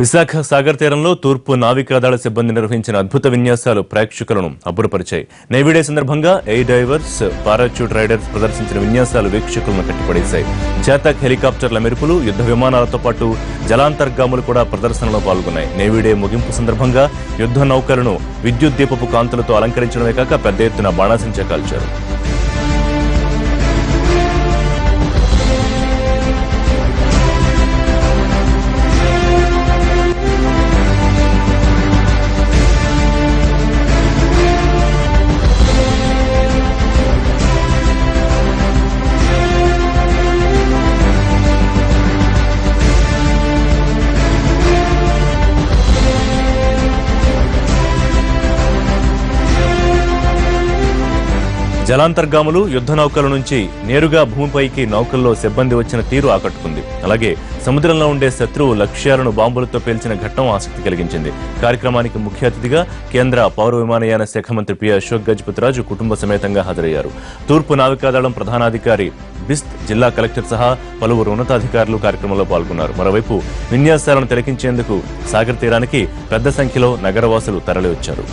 విశాఖ సాగర్ తీరంలో తూర్పు నావికాదళ సిబ్బంది నిర్వహించిన అద్భుత విన్యాసాలు ప్రేక్షకులను అబ్బురపరిచాయి. నేవీ డే సందర్భంగా ఎయిర్ డైవర్స్, పారాచూట్ రైడర్స్ ప్రదర్శించిన విన్యాసాలు వీక్షకులను కట్టిపడేశాయి. చేతక్ హెలికాప్టర్ల మెరుపులు, యుద్ధ విమానాలతో పాటు జలాంతర్గాములు కూడా ప్రదర్శనలో పాల్గొన్నాయి. నేవీ డే ముగింపు సందర్భంగా యుద్ధ నౌకలను విద్యుత్ దీపపు కాంతులతో అలంకరించడమే కాక పెద్ద ఎత్తున బాణాసంచా కాల్చారు. జలాంతర్గాములు, యుద్ధ నౌకల నుంచి నేరుగా భూమిపైకి నౌకల్లో సిబ్బంది వచ్చిన తీరు ఆకట్టుకుంది. అలాగే సముద్రంలో ఉండే శత్రువు లక్ష్యాలను బాంబులతో పేల్చిన ఘట్టం ఆసక్తి కలిగించింది. కార్యక్రమానికి ముఖ్య అతిథిగా కేంద్ర పౌర విమానయాన శాఖ మంత్రి పి. అశోక్ గజపతిరాజు కుటుంబ సమేతంగా హాజరయ్యారు. తూర్పు నావికాదళం ప్రధానాధికారి బిస్త్, జిల్లా కలెక్టర్ సహా పలువురు ఉన్నతాధికారులు కార్యక్రమంలో పాల్గొన్నారు. మరోవైపు విన్యాసాలను తిలకించేందుకు సాగర్ తీరానికి పెద్ద సంఖ్యలో నగరవాసులు తరలివచ్చారు.